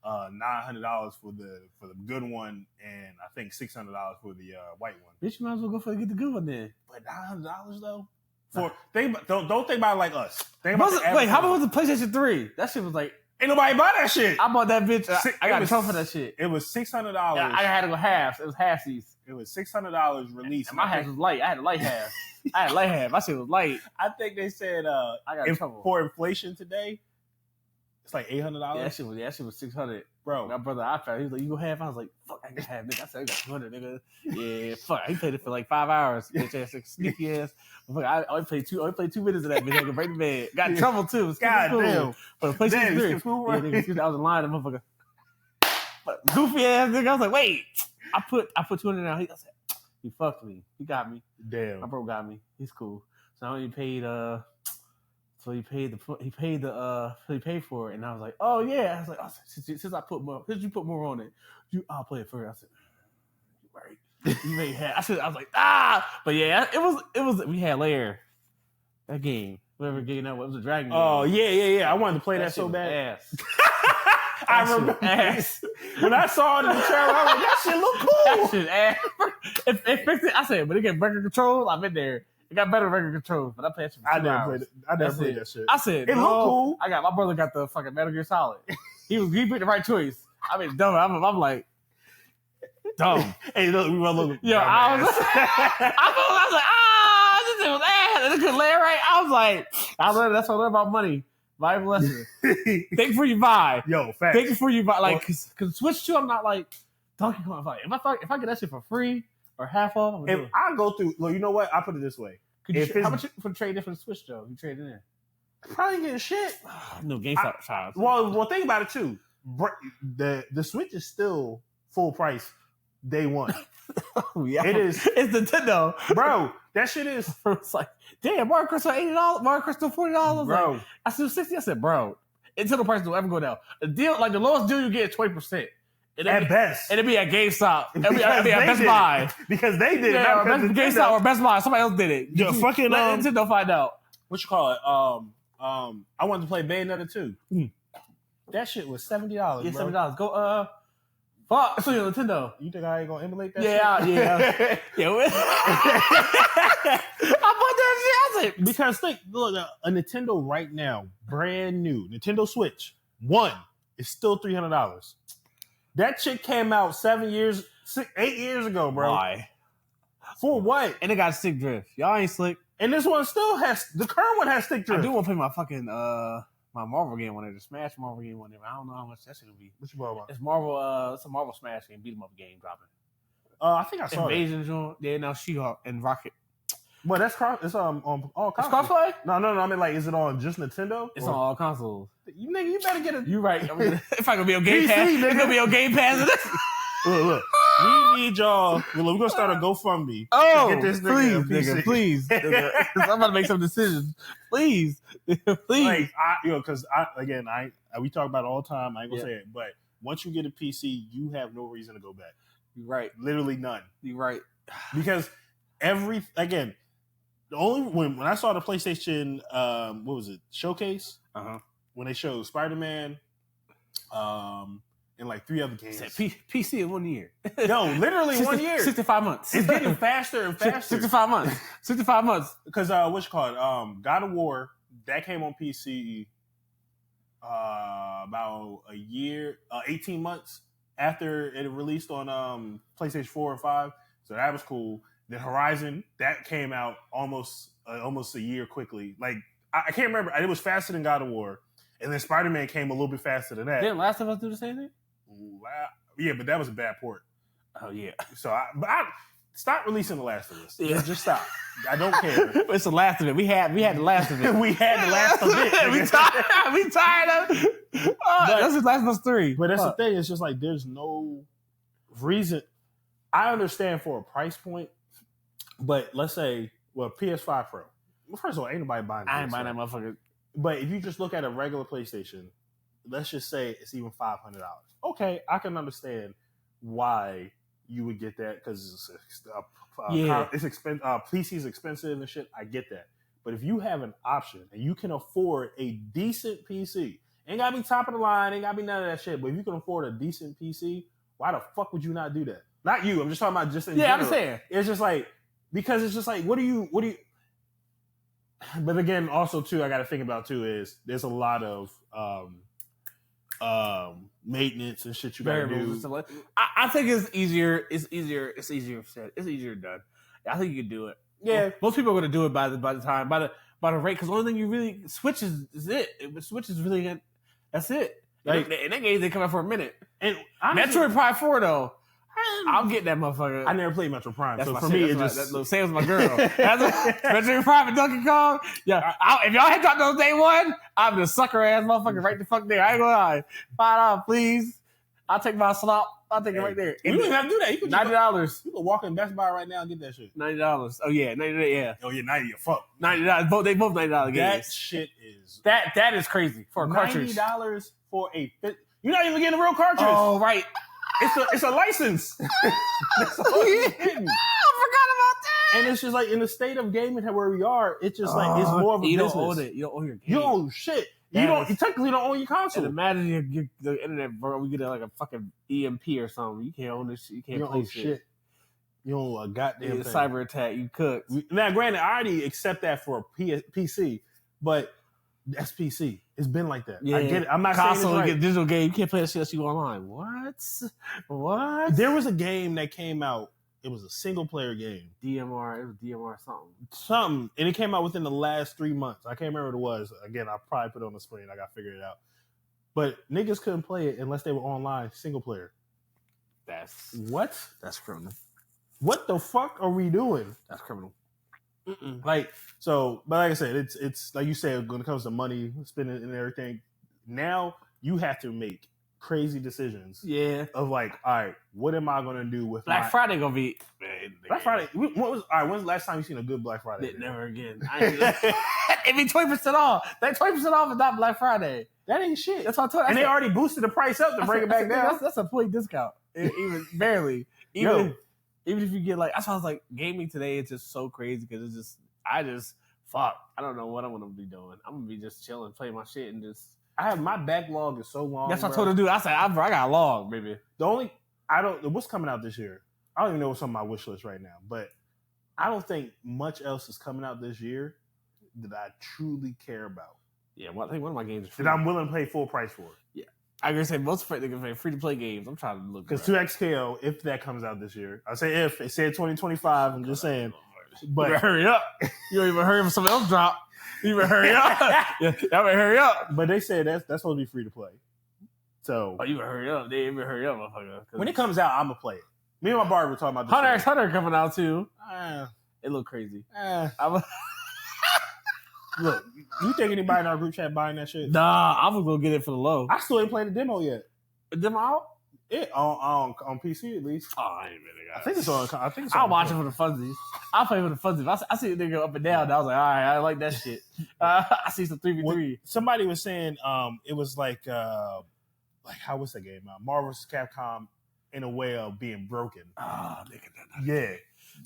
S2: $900 for the good one, and I think $600 for the white one.
S1: Bitch, you might as well get the good one then.
S2: But $900 though, don't think about it like us.
S1: Wait, how about the PlayStation 3? That shit was like
S2: ain't nobody buy that shit.
S1: I bought that bitch. I got in trouble for that shit.
S2: It was $600.
S1: Yeah, I had to go halves. It was halfsies.
S2: It was $600 released.
S1: And my half was light. I had a light half. My shit was light.
S2: I think they said
S1: I got in trouble
S2: for inflation today. It's like $800.
S1: Yeah, that shit was $600,
S2: bro.
S1: My brother, he was like, "You go half?" I was like, "Fuck, I got half, nigga." I said, "I got 200, nigga." Yeah, fuck. He played it for like 5 hours. Bitch ass, like, sneaky ass. Fuck, I only played 2 minutes of that bitch. I could break the bed. Got in trouble too.
S2: God damn.
S1: But the PlayStation 3. Nigga, I was in line, the motherfucker. But goofy ass nigga. I was like, "Wait, I put 200 down." I said, "He fucked me. He got me.
S2: Damn.
S1: My bro got me. He's cool." So I only paid he paid for it, and I was like, "Oh yeah." I was like, "Since you put more on it, I'll play it first." I said, "You're right. You may have." I was like, but yeah, it was. We had Lair, that game, whatever game that was, it was a dragon game.
S2: Oh yeah. I wanted to play that so bad.
S1: Ass.
S2: I remember ass. When I saw it in the trailer, I was like, "That shit look cool."
S1: That shit ass. It fixed it. I said, but it get record control. I've been there. It got better record controls, but I played it for 2 hours.
S2: I never played that shit.
S1: I said,
S2: it looked cool.
S1: My brother got the fucking Metal Gear Solid. He picked the right choice. I mean, dumb. I'm like, dumb.
S2: Hey, look, we run look.
S1: Yo, I was like, this thing was ass. And it could lay right. I was like, that's what I learned about money. Bible lesson. Think before you buy.
S2: Yo, facts.
S1: Think before you buy. Like, cause Switch 2, I'm not like Donkey Kong. If I get that shit for free, or half off.
S2: If I go through, well, you know what? I put it this way.
S1: How much for the trade for the Switch though? You traded in?
S2: Probably getting shit.
S1: No GameStop size.
S2: Well, think about it too. The Switch is still full price day one.
S1: Oh, yeah.
S2: It is.
S1: It's Nintendo,
S2: bro. That shit is.
S1: It's like, damn, Mario Kart $80, Mario Kart $40.
S2: Bro,
S1: like, I said $60. I said, bro, until the price will ever go down. The deal, like the lowest deal you get is 20%.
S2: At best,
S1: and it'd be at GameStop. It'd be at Best Buy
S2: because they did it.
S1: Yeah, GameStop or Best Buy. Somebody else did it.
S2: Yo, fucking
S1: let Nintendo find out.
S2: What you call it? I wanted to play Bayonetta 2. That shit was $70.
S1: Yeah, $70. Go fuck. So your Nintendo.
S2: You think I ain't gonna emulate that?
S1: Yeah,
S2: shit?
S1: Yeah. I bought that shit. I said,
S2: because look, a Nintendo right now, brand new Nintendo Switch 1 is still $300. That shit came out 8 years ago, bro.
S1: Why?
S2: For what?
S1: And it got stick drift. Y'all ain't slick.
S2: And this one still has, the current one has stick drift.
S1: I do want to play my fucking my Marvel game on there, the Smash Marvel game on there. I don't know how much that's gonna be.
S2: What you talking about?
S1: It's Marvel. It's a Marvel Smash game, beat 'em up game dropping.
S2: I think I saw
S1: Invasion Zone. Yeah, now She-Hulk and Rocket.
S2: Well, that's it's on all consoles.
S1: It's crossplay?
S2: No. I mean, like, is it on just Nintendo?
S1: It's on all consoles.
S2: You better get it.
S1: You right. If I gonna be on Game
S2: PC,
S1: Pass,
S2: nigga.
S1: it's gonna be on Game Pass.
S2: Look. We need y'all. We're gonna start a GoFundMe.
S1: Oh,
S2: get this nigga
S1: please. I'm about to make some decisions. Please.
S2: Like, because we talk about it all the time. I ain't gonna say it, but once you get a PC, you have no reason to go back.
S1: You're right.
S2: Literally none.
S1: You're right.
S2: Because the only when I saw the PlayStation, what was it, showcase? When they showed Spider-Man, and like 3 other games.
S1: PC in 1 year.
S2: No, literally 1 year.
S1: 65 months.
S2: It's getting faster and faster.
S1: 65 months. 65 months.
S2: Because what you call it? God of War, that came on PC about a year, 18 months after it released on PlayStation 4 and 5. So that was cool. Then Horizon, that came out almost a year quickly. Like, I can't remember. It was faster than God of War. And then Spider-Man came a little bit faster than that.
S1: Didn't Last of Us do the same thing?
S2: Yeah, but that was a bad port.
S1: Oh, yeah.
S2: So I stop releasing The Last of Us. Yeah. Just stop. I don't care.
S1: It's the last of it. We had the last of it.
S2: We had the last of it.
S1: we tired of it. That's just Last of Us 3.
S2: But that's the thing. It's just like there's no reason. I understand for a price point, but let's say, PS5 Pro. Well, first of all, ain't nobody buying that.
S1: I ain't buying that motherfucker.
S2: But if you just look at a regular PlayStation, let's just say it's even $500. Okay, I can understand why you would get that because it's expensive. PC is expensive and shit. I get that. But if you have an option and you can afford a decent PC, ain't gotta be top of the line, ain't gotta be none of that shit. But if you can afford a decent PC, why the fuck would you not do that? Not you. I'm just talking about just in general.
S1: I'm saying
S2: it's just like because it's just like what do you? But again, also too, I got to think about too is there's a lot of maintenance and shit you gotta do.
S1: I think it's easier. It's easier said. It's easier done. I think you can do it.
S2: Yeah,
S1: most people are gonna do it by the rate because the only thing you really Switch is it. Switch is really that's it. Like, and that game they come out for a minute. And honestly, Metroid Prime 4 though. I'll get that motherfucker.
S2: I never played Metro Prime,
S1: that's
S2: so for me, it just
S1: same as my girl. Metroid Prime and Donkey Kong. Yeah, if y'all had dropped those day one, I'm the sucker ass motherfucker right the fuck there. I ain't gonna lie. $5, please. I'll take my slop. I'll take it right there.
S2: You don't even have to do that. You can
S1: $90.
S2: You can walk in Best Buy right now and get that shit.
S1: $90. Oh yeah, $90. Yeah.
S2: Oh yeah, $90. Fuck.
S1: $90. They both $90 games.
S2: That shit is
S1: that is crazy for a cartridge.
S2: $90 for a fit. You're not even getting a real cartridge.
S1: Oh right.
S2: It's a license. That's all you're getting.
S1: I forgot about that.
S2: And it's just like in the state of gaming where we are, it's just like it's more of a business.
S1: Don't own it. You don't own your game.
S2: You don't own shit. You technically don't own your console.
S1: And imagine the internet, bro. We get like a fucking EMP or something. You can't own this shit. You can't play shit.
S2: You don't own a goddamn thing.
S1: Cyber attack. You cooked.
S2: Now, granted, I already accept that for a PC, but that's PC. It's been like that.
S1: Yeah.
S2: I get it. I'm not
S1: console,
S2: saying it's right.
S1: Get digital game. You can't play that shit online. What?
S2: There was a game that came out. It was a single player game.
S1: DMR. It was DMR
S2: something. And it came out within the last 3 months. I can't remember what it was. Again, I'll probably put it on the screen. I got to figure it out. But niggas couldn't play it unless they were online single player.
S1: That's
S2: what?
S1: That's criminal.
S2: What the fuck are we doing?
S1: That's criminal.
S2: Like, so, but like I said, it's like you said, when it comes to money, spending and everything, now you have to make crazy decisions.
S1: Yeah.
S2: Of like, all right, what am I gonna do with
S1: Black Friday gonna be
S2: Black Friday? When's the last time you seen a good Black Friday?
S1: Never again. It be 20% off. That 20% off is not Black Friday.
S2: That ain't shit.
S1: That's what I told you.
S2: And they already boosted the price up to bring it back down.
S1: That's a point discount. Even barely. Even if you get like, that's why I was like, gaming today is just so crazy because it's just, I don't know what I'm gonna be doing. I'm gonna be just chilling, playing my shit, and just.
S2: My backlog is so long.
S1: That's what I told her to do. I said, I got a log, baby.
S2: What's coming out this year? I don't even know what's on my wish list right now, but I don't think much else is coming out this year that I truly care about.
S1: Yeah, well, I think one of my games is free.
S2: That I'm willing to pay full price for.
S1: Yeah. I was going to say, most they're going to pay free-to-play games. I'm trying to look.
S2: Because 2XKO, if that comes out this year. I say if. It said 2025. I'm just saying. But
S1: hurry up. You don't even hurry up if something else drop. You better hurry up. Y'all better hurry up.
S2: But they said that's supposed to be free to play. So.
S1: Oh, you better hurry up. They better hurry up, motherfucker.
S2: When it comes out, I'm going to play it. Me and my barber were talking about this.
S1: Hunter coming out too. It look crazy.
S2: Look, you think anybody in our group chat buying that shit?
S1: Nah, I'm gonna go get it for the low.
S2: I still ain't played the demo yet.
S1: The demo out?
S2: Yeah, on PC at least.
S1: Oh, I ain't really got it.
S2: I think it's on.
S1: I'll watch it for the funsies. I'll play for the funsies. I see the nigga up and down. And I was like, all right, I like that shit. I see some 3v3.
S2: Somebody was saying it was like how was that game? Marvel vs. Capcom in a way of being broken.
S1: Oh, nigga.
S2: Yeah.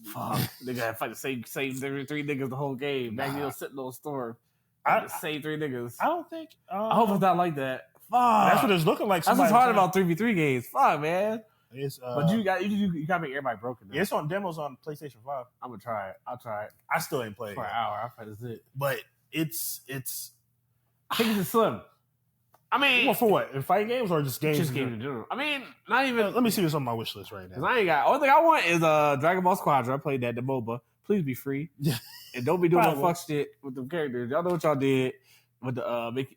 S1: Fuck. Nigga had to fight the same three niggas the whole game. Magneto sitting on the store. The same three niggas.
S2: I don't think.
S1: I hope it's not like that. Fuck.
S2: That's what it's looking like.
S1: That's what's hard about 3v3 games. Fuck, man.
S2: It's,
S1: but you gotta make everybody broken.
S2: Yeah, it's on demos on PlayStation 5.
S1: I'm gonna try it. I'll try it.
S2: I still ain't played
S1: for an hour. I'll play this.
S2: But it's.
S1: I think it's slim. I mean,
S2: well, for what? In fighting games or just games?
S1: Just games in general. I mean, not even.
S2: Let me see what's on my wish list right now.
S1: I ain't got. Only thing I want is Dragon Ball Squadron. I played that, the MOBA. Please be free.
S2: Yeah.
S1: And don't be doing no fuck shit with them characters. Y'all know what y'all did with the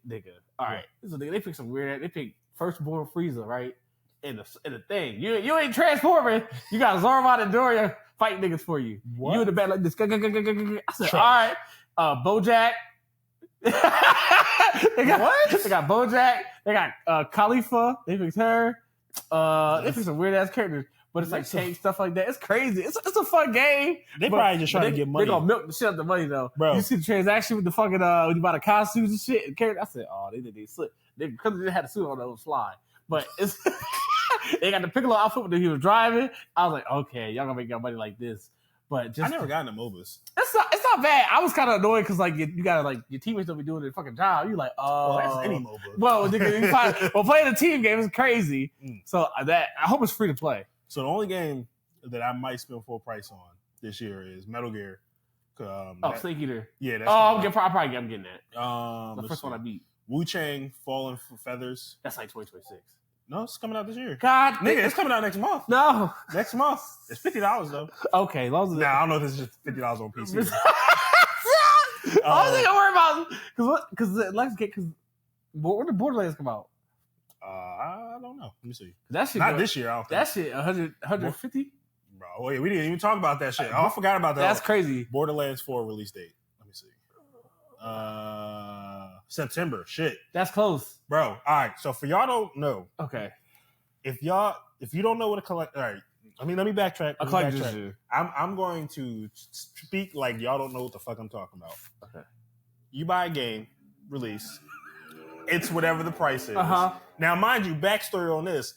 S1: nigga. All right, so they picked some weird. They picked Firstborn Frieza, right? In the thing. You ain't transforming. You got Zoroark and Doria fighting niggas for you.
S2: What?
S1: You in the back like this. I said, all right, BoJack. They got BoJack. They got Khalifa. They picked her. They picked some weird ass characters, but it's like tank stuff like that. It's crazy. It's a fun game.
S2: They probably just trying to get money.
S1: They gonna milk the shit out the money though,
S2: bro.
S1: You see the transaction with the fucking when you buy the costumes and shit. And character. I said, oh, they did they slip. Because they had the suit on that was fly, but it's they got the Piccolo outfit when he was driving. I was like, okay, y'all gonna make your money like this. But just
S2: I never got into MOBAs.
S1: It's not bad. I was kind of annoyed because like you gotta like your teammates don't be doing their fucking job. You like,
S2: well, that's any MOBA.
S1: Well, playing a team game is crazy. So I hope it's free to play.
S2: So the only game that I might spend full price on this year is Metal Gear.
S1: Snake Eater.
S2: Yeah. That's
S1: I'm getting that.
S2: The
S1: first one I beat.
S2: Wu Chang Fallen Feathers.
S1: That's like 2026.
S2: No, it's coming out this year.
S1: God,
S2: nigga, it's coming out next month.
S1: No,
S2: next month. It's $50 though.
S1: Okay, long as
S2: I don't know if it's just $50 on PC.
S1: I don't think I worry about because when did Borderlands come out?
S2: I don't know. Let me see.
S1: That shit
S2: not this year. I don't think.
S1: That shit 150.
S2: Bro, wait, we didn't even talk about that shit. I forgot about that.
S1: That's crazy.
S2: Borderlands 4 release date. Let me see. September. Shit.
S1: That's close.
S2: Bro, all right. So for y'all don't know.
S1: Okay.
S2: If you don't know what a collect, all right. I mean, let me backtrack. I'm going to speak like y'all don't know what the fuck I'm talking about.
S1: Okay.
S2: You buy a game, release. It's whatever the price is.
S1: Uh-huh.
S2: Now, mind you, backstory on this.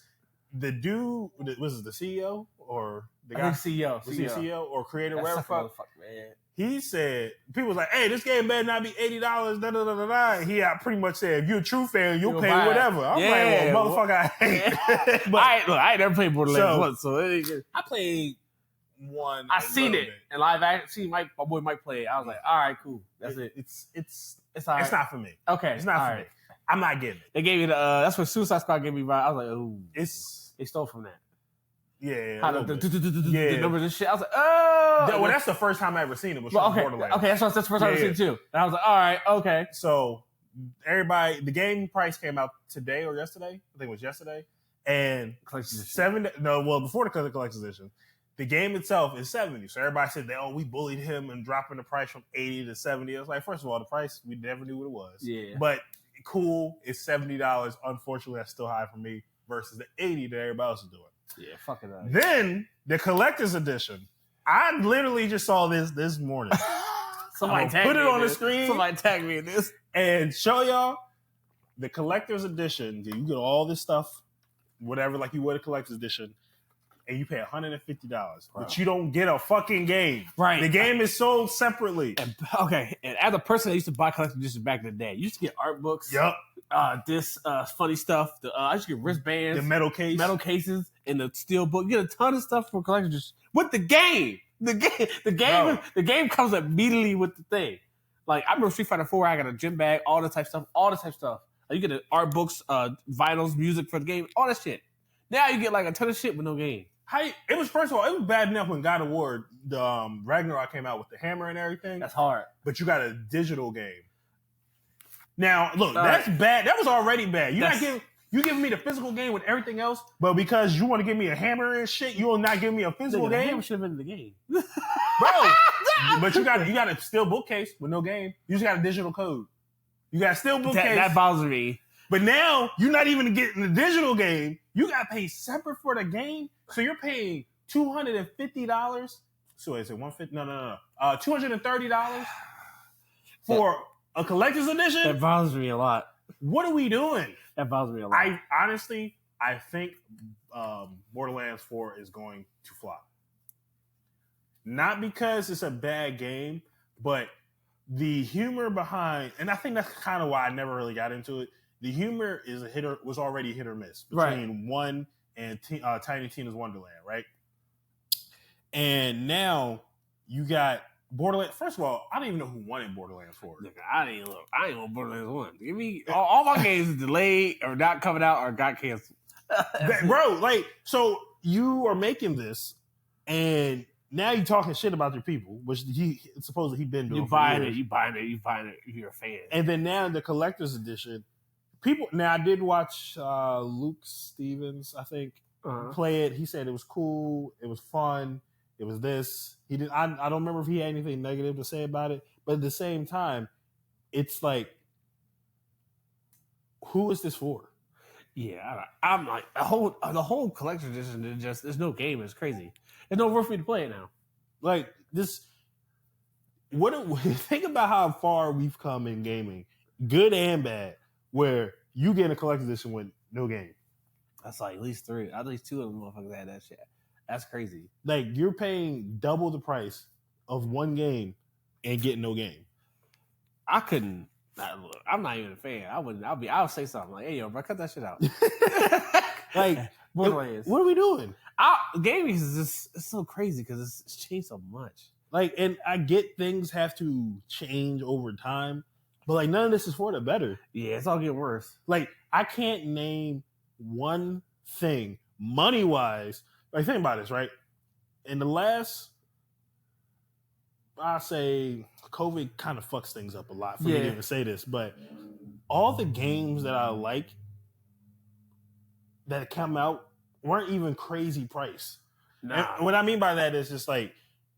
S2: The dude, was it the CEO or the guy? CEO or creator, whatever fuck, man. He said, people was like, hey, this game better not be $80, da da da da da. He pretty much said, if you're a true fan, you'll pay whatever. I'm like, well, motherfucker, I hate. But
S1: I ain't never played Borderlands once, so it ain't good.
S2: I played one.
S1: I seen it in live action. See my boy Mike play it. I was like, all right, cool. That's it.
S2: It's
S1: all right.
S2: It's not for me.
S1: Okay,
S2: it's not for me. I'm not getting it.
S1: They gave me the. That's what Suicide Squad gave me. Right, I was like, oh, they stole from that.
S2: Yeah,
S1: the numbers and shit. I was like, oh.
S2: Well, that's the first time I ever seen it. Was from Borderlands.
S1: Okay, that's the first time I ever seen it too. And I was like, all right, okay.
S2: So everybody, the game price came out today or yesterday. I think it was yesterday. And before the collector's edition, The game itself is $70. So everybody said that, we bullied him and dropping the price from $80 to $70. I was like, first of all, the price, we never knew what it was.
S1: Yeah.
S2: But cool, it's $70. Unfortunately, that's still high for me versus the $80 that everybody else is doing.
S1: Yeah, fuck it up.
S2: Then the collector's edition. I literally just saw this morning.
S1: Somebody tag
S2: put
S1: me
S2: it on
S1: in
S2: the screen.
S1: Somebody tag me in this.
S2: And show y'all the collector's edition. You get all this stuff, whatever, like you would a collector's edition. And you pay $150, but you don't get a fucking game.
S1: Right.
S2: The game is sold separately.
S1: And as a person that used to buy collector's editions back in the day, you used to get art books.
S2: Yep.
S1: This funny stuff. I used to get wristbands.
S2: The metal cases,
S1: and the steel book. You get a ton of stuff from collector's editions with the game. The game comes immediately with the thing. Like I remember Street Fighter 4, I got a gym bag, all this type of stuff. Like, you get art books, vinyls, music for the game, all that shit. Now you get like a ton of shit with no game.
S2: It was bad enough when God of War, the Ragnarok came out with the hammer and everything.
S1: That's hard.
S2: But you got a digital game. Now, look, that's bad. That was already bad. You giving me the physical game with everything else, but because you want to give me a hammer and shit, you will not give me a physical game. The hammer
S1: should have been in the game,
S2: bro. But you got a steel bookcase with no game. You just got a digital code. You got a steel bookcase.
S1: That bothers me.
S2: But now you're not even getting the digital game. You got to pay separate for the game. So you're paying $250. So is it $150? No. $230 for a collector's edition.
S1: That bothers me a lot.
S2: What are we doing?
S1: That bothers me a lot.
S2: I think Borderlands 4 is going to flop. Not because it's a bad game, but the humor behind, and I think that's kind of why I never really got into it. The humor was already hit or miss between 1 and Tiny Tina's Wonderland, right? And now you got Borderlands. First of all, I don't even know who won in Borderlands 4.
S1: Look, I ain't want Borderlands 1. Give me all my games is delayed or not coming out or got canceled.
S2: Bro, so you are making this, and now you're talking shit about your people, which supposedly he's been doing.
S1: You buying it. You're a fan.
S2: And then now the collector's edition. People. Now I did watch Luke Stevens, I think, play it. He said it was cool. It was fun. It was this. He did. I don't remember if he had anything negative to say about it. But at the same time, it's like, who is this for?
S1: Yeah, I'm like the whole collector's edition. There's no game. It's crazy. There's no worth for me to play it now.
S2: Like this. Think about how far we've come in gaming, good and bad. Where you get a collector's edition with no game. That's like
S1: at least 2 of them motherfuckers had that shit. That's crazy.
S2: Like you're paying double the price of one game and getting no game.
S1: I couldn't. Look, I'm not even a fan. I'll say something like, "Hey, yo, bro, cut that shit out."
S2: Like,
S1: Borderlands.
S2: What are we doing?
S1: Gaming is just so crazy because it's changed so much.
S2: Like, and I get things have to change over time. But, like, none of this is for the better.
S1: Yeah, it's all getting worse.
S2: Like, I can't name one thing, money-wise. Like, think about this, right? In the last, I say, COVID kind of fucks things up a lot for me to even say this. But all the games that I like that come weren't even crazy price.
S1: Nah.
S2: And what I mean by that is just like,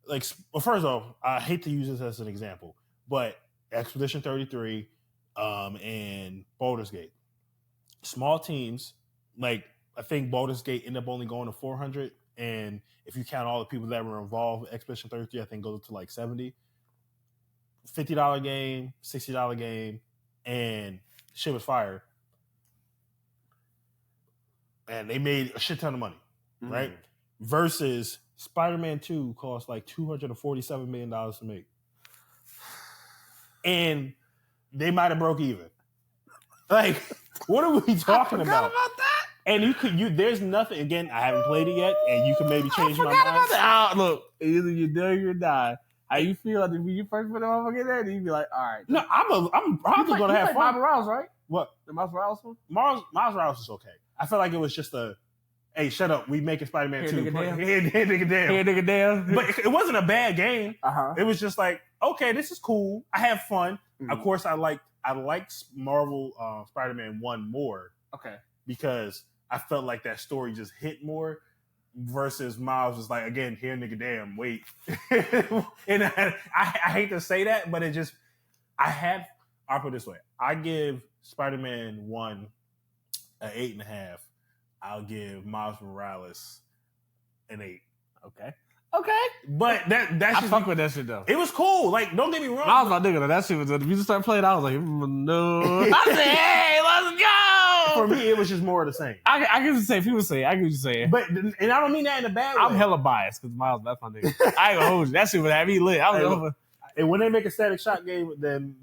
S2: well, first off, I hate to use this as an example, but Expedition 33 and Baldur's Gate. Small teams, like I think Baldur's Gate ended up only going to 400, and if you count all the people that were involved, Expedition 33 I think goes up to like 70. $50 game, $60 game, and shit was fire. And they made a shit ton of money, right? Versus Spider-Man 2 cost like $247 million to make. And they might have broke even. Like, what are we talking about
S1: that.
S2: And there's nothing, again, I haven't played it yet, and you can maybe change my mind.
S1: About that. Look, either you do or you die. How you feel like when you first put the motherfucker in there, then you be like, all right.
S2: No, I'm probably going to have fun.
S1: Miles Morales, right?
S2: What?
S1: The Miles Morales one?
S2: Miles Morales is okay. I felt like it was just hey, shut up. We making Spider-Man 2. Here, nigga, damn. But it wasn't a bad game. It was just like, okay, this is cool. I have fun. Of course, I liked Marvel Spider-Man 1 more.
S1: Okay.
S2: Because I felt like that story just hit more. versus Miles was like, again, here, nigga, damn, wait. And I hate to say that, but I'll put it this way. I give Spider-Man 1 an 8.5. I'll give Miles Morales an 8.
S1: Okay.
S2: But that's
S1: I fuck with that shit though.
S2: It was cool. Like, don't get me wrong.
S1: I was my nigga. That shit was the music started playing. I was like, no. I said, hey, let's go.
S2: For me, it was just more of the same.
S1: I get what you say. People say, I get what you saying.
S2: But and I don't mean that in a bad way.
S1: I'm hella biased because Miles, that's my nigga. I ain't gonna hold you. That shit would have me lit. I was
S2: and when they make a Static Shock game, then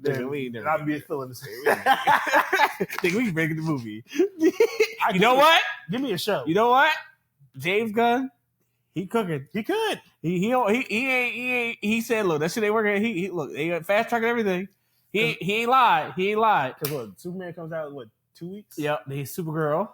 S2: I'll be feeling the same.
S1: Think we can make it the movie. You know what?
S2: Give me a show.
S1: You know what? James Gunn, he cooking.
S2: He could.
S1: He ain't. He said, look, that shit ain't working. He look, they got fast tracking everything. He ain't lied. He ain't lied.
S2: Because what? Superman comes out in 2 weeks?
S1: Yep. He's Supergirl.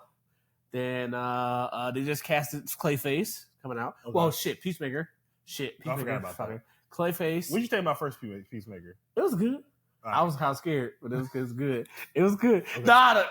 S1: Then they just casted Clayface coming out. Okay. Well, Peacemaker. Peacemaker.
S2: I forgot about that.
S1: Clayface.
S2: What did you think about first Peacemaker?
S1: It was good.
S2: Right.
S1: I was kind of scared, but it was good. It was good. Okay.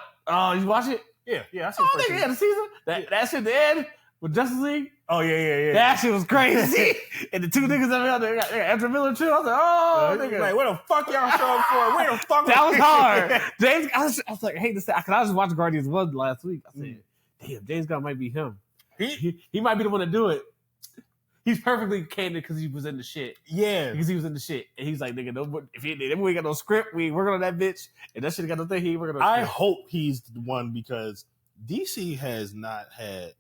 S1: You watch it?
S2: Yeah. I see
S1: the season. That shit, the end with Justice League.
S2: Oh yeah.
S1: That shit was crazy. And the two niggas that were out there, Ezra Miller too. I was like, nigga,
S2: like, what the fuck y'all showing for? Where the fuck?
S1: That was hard. James, I was like, I hate to say, because I was watching Guardians 1 last week. I said, damn, James Gunn might be him. He might be the one to do it. He's perfectly candid because he was in the shit.
S2: Yeah.
S1: Because he was in the shit. And he's like, nigga, if we ain't got no script, we ain't working on that bitch. And that shit got no thing, he ain't working on
S2: I hope he's the one because DC has not had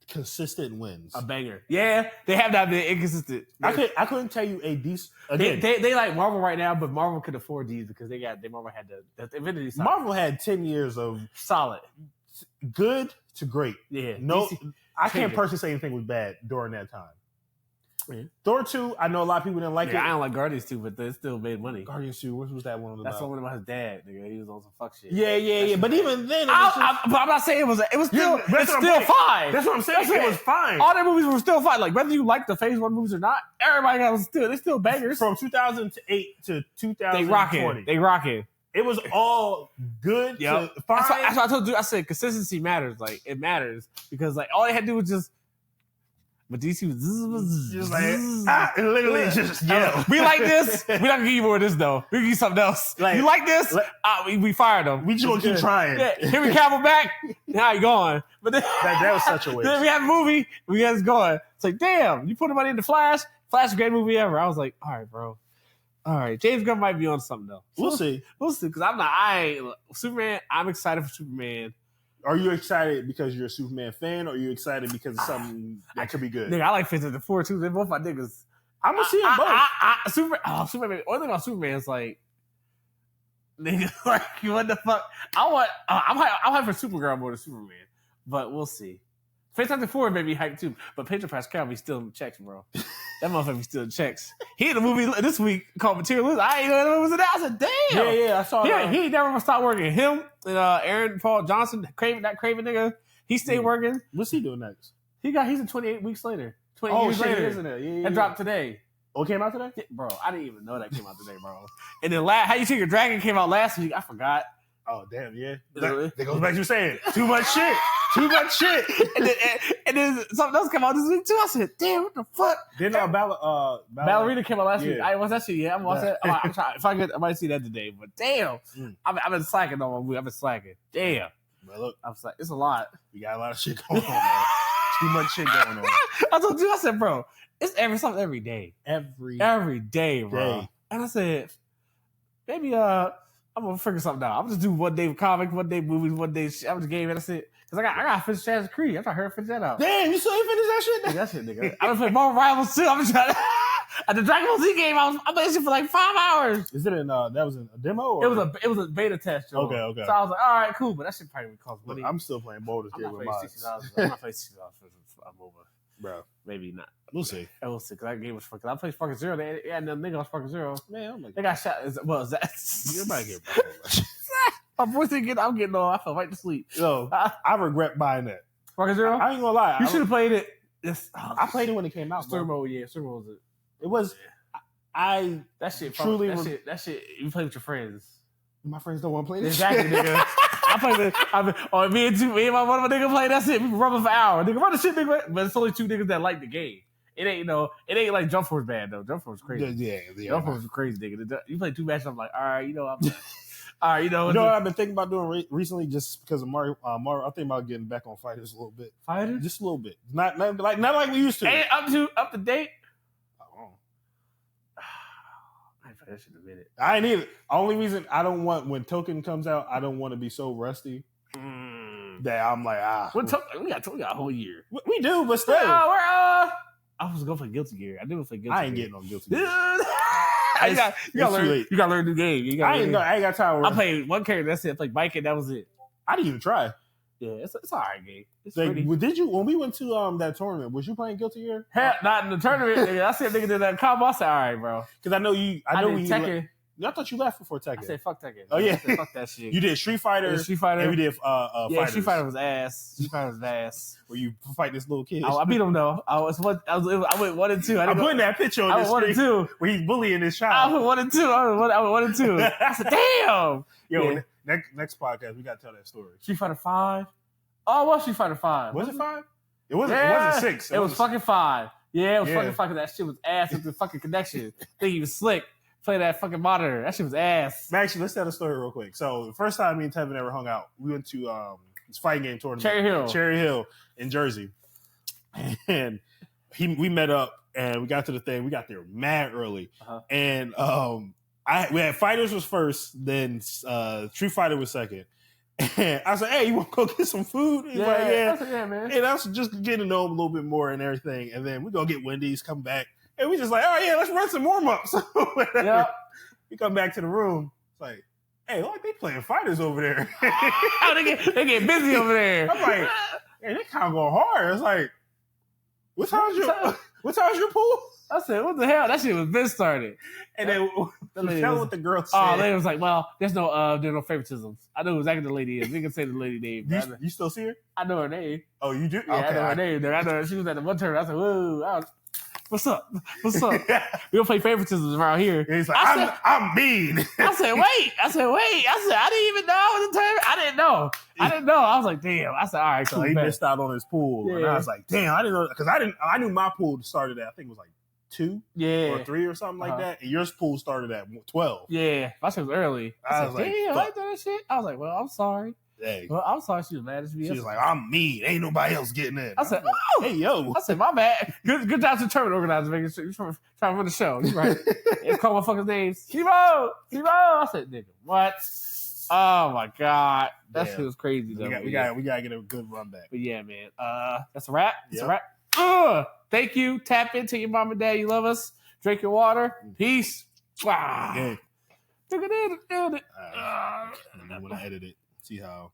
S2: consistent wins.
S1: A banger. Yeah, they have not been inconsistent.
S2: I couldn't tell you a decent.
S1: They like Marvel right now, but Marvel could afford these because Marvel had the Infinity Saga.
S2: Marvel had 10 years of
S1: solid,
S2: good to great.
S1: Yeah,
S2: no, I can't personally say anything was bad during that time. Yeah. Thor 2, I know a lot of people didn't like it.
S1: I don't like Guardians 2, but they still made money.
S2: Guardians 2, what was that one about?
S1: That's the one about his dad, nigga. He was on some fuck shit.
S2: Yeah. But even then,
S1: but I'm not saying it was still fine.
S2: That's what I'm saying. It was fine.
S1: All their movies were still fine. Like whether you like the Phase 1 movies or not, everybody they're still bangers.
S2: From 2008 to 2020.
S1: They rocking.
S2: It was all good to fine.
S1: That's what I told you. I said consistency matters. Like it matters because like all they had to do was just. But DC was
S2: just like it literally just
S1: we like this. We're not gonna give you more of this though. We give you something else. Like, you like this? We fired them.
S2: We just gonna keep trying.
S1: Yeah. Here we Cavill back. Now you going? But then,
S2: that was such a waste.
S1: Then we have a movie. We got us going. It's like damn. You put the money into Flash. Flash is a great movie ever. I was like, all right, bro. All right, James Gunn might be on something though.
S2: We'll see.
S1: Because Superman. I'm excited for Superman.
S2: Are you excited because you're a Superman fan, or are you excited because of something that could be good?
S1: Nigga, I like Fantastic Four too. They're both my niggas.
S2: I'm gonna see them both.
S1: Superman. One thing about Superman is like, nigga, like what the fuck? I'm hyped for Supergirl more than Superman, but we'll see. Fantastic Four made me hyped too, but Pedro Pascal be still in checks, bro. That motherfucker be still in checks. He had a movie this week called Materialist. I ain't know it was in that. I said, damn.
S2: Yeah, I saw that.
S1: He never stopped working. Him and Aaron Paul Johnson, that craven nigga, he stayed working.
S2: What's he doing next?
S1: He's in 28 weeks later. 20 years later.
S2: Isn't it? Yeah.
S1: That dropped today.
S2: Oh, it came out today?
S1: Yeah, bro, I didn't even know that came out today, bro. And then How You Take Your Dragon came out last week. I forgot.
S2: Oh, damn, yeah. That goes back to you saying, too much shit. Too much shit.
S1: and then something else came out this week, too. I said, damn, what the fuck?
S2: Then
S1: Ballerina came out last week. I watched that shit yet. I'm watching it. I'm trying, if I might see that today. But damn, I've been slacking on my movie. I've been slacking. Damn.
S2: But look,
S1: I'm like, it's a lot.
S2: You got a lot of shit going on, man. Too much shit going on.
S1: I told you, I said, bro, it's something every day. Every day, bro. And I said, maybe I'm gonna figure something out. I'm just do one day comics, one day movies, one day shit. I'm just game, and that's it. Cause I got to finish Assassin's Creed. I'm trying to hurry finish that out.
S2: Damn, you still ain't finished that shit?
S1: That shit, nigga. I'm gonna play Marvel Rivals too. I'm trying to. At the Dragon Ball Z game, I played this shit for like 5 hours.
S2: Is it that was a demo? Or?
S1: It was a beta test. Joe.
S2: Okay.
S1: So I was like, all right, cool, but that shit probably would cost money.
S2: I'm still playing Baldur's Gate with mods.
S1: I'm not playing $60 for a MOBA.
S2: Bro.
S1: Maybe not.
S2: We'll see.
S1: We'll see. Cause that game was fucking. I played Sparking Zero. They had another nigga on Sparking Zero.
S2: Man, I'm like,
S1: they got shot. Well, is that?
S2: You might get.
S1: My voice ain't getting. I'm getting old. I fell right to sleep.
S2: Yo, I regret buying that.
S1: Sparking Zero.
S2: I ain't gonna lie.
S1: You should have played it.
S2: I played it when it came out.
S1: Story mode, yeah. Story mode was it.
S2: It was. That shit. You play with your friends. My friends don't want to play this.
S1: Exactly, nigga. I play with me and one of my niggas play. That's it. We rubbing for hours. Nigga, run the shit, nigga. But it's only two niggas that like the game. It ain't like Jump Force bad though. Jump Force crazy.
S2: Yeah.
S1: Jump Force is crazy, nigga. You play 2 matches. I'm like, all right, I'm. All right,
S2: You know what I've been thinking about doing recently, just because of Mario. I'm thinking about getting back on fighters a little bit.
S1: Fighters,
S2: just a little bit. Not like we used to.
S1: Ain't up to date. I ain't played that shit in a minute.
S2: I ain't either. Only reason I don't want when Token comes out, I don't want to be so rusty that I'm like
S1: we got a whole year.
S2: We do, but still.
S1: I was going for Guilty Gear. I didn't play Guilty Gear.
S2: I ain't getting on Guilty Gear.
S1: You gotta learn the game.
S2: I ain't got time.
S1: I played one character. That's it. I played Mike, and that was it.
S2: I didn't even try.
S1: Yeah, it's all right game. It's
S2: like,
S1: pretty.
S2: did you when we went to that tournament? Was you playing Guilty Gear?
S1: Hell, not in the tournament. Nigga. I said nigga did that combo. I said all right, bro.
S2: Because I know you. I know we.
S1: Tekken.
S2: I thought you left before Tekken.
S1: I said fuck Tekken.
S2: Oh yeah,
S1: I said, fuck that shit.
S2: You did Street Fighter. And we did Fighters.
S1: Street Fighter was ass. Street Fighter was ass.
S2: Where you fight this little kid.
S1: I beat him though. I went 1 and 2.
S2: I'm putting that picture on
S1: I
S2: this
S1: went 1 and 2.
S2: Where he's bullying his child.
S1: I went 1 and 2. I went 1 and 2. I said damn.
S2: Yo, next podcast we gotta tell that story.
S1: Street Fighter 5. Oh, what Street Fighter 5?
S2: Was it 5? It wasn't 6.
S1: It was fucking 5. Yeah, it was fucking 5 because that shit was ass with the fucking connection. Think he was slick. Play that fucking monitor. That shit was ass.
S2: Actually, let's tell the story real quick. So the first time me and Tevin ever hung out, we went to this fighting game tournament. Cherry Hill in Jersey. And we met up and we got to the thing. We got there mad early. Uh-huh. And we had Fighters was first, then Street Fighter was second. And I was like, hey, you want to go get some food? He's like, yeah.
S1: Yeah, man.
S2: And I was just getting to know him a little bit more and everything. And then we go get Wendy's, come back. And we just like, oh yeah, let's run some warm-ups. Yeah. We come back to the room. It's like, hey, look, they playing Fighters over there.
S1: they get busy over there.
S2: I'm like, hey, they kind of go hard. It's like, what time's your pool?
S1: I said, what the hell? That shit was been started.
S2: And then tell what the girl said.
S1: Oh, the lady was like, well, there's no favoritisms. I know exactly the lady is. We can say the lady name.
S2: You still see her?
S1: I know her name.
S2: Oh, you do?
S1: Yeah, okay. I know her name. I know she was at the one turn. I said, whoa. What's up? We don't play favoritisms around here.
S2: And he's like, I'm mean.
S1: I said, wait. I didn't even know the term. I didn't know. I was like, damn. I said, all right,
S2: so he missed out on his pool. Yeah. And I was like, damn, I didn't know. Because I knew my pool started at, I think it was like 2 or 3 or something like that. And yours pool started at 12.
S1: Yeah. My shit was early. I was like, damn, I done that shit. I was like, well, I'm sorry.
S2: Hey.
S1: Well, I'm sorry she was mad at me.
S2: She was like, I'm mean. Ain't nobody else getting in.
S1: I said, oh.
S2: Hey, yo.
S1: I said, my bad. Good job to tournament organizer, making sure you're trying to run the show. You're right. It's called my fucking names. Zero. I said, nigga, what? Oh, my God. That shit was crazy, though.
S2: We got to get a good run back.
S1: But yeah, man. That's a wrap. That's a wrap. Thank you. Tap into your mom and dad. You love us. Drink your water. Peace. Wow.
S2: Yeah.
S1: Look at it.
S2: I'm going to edit it. See how.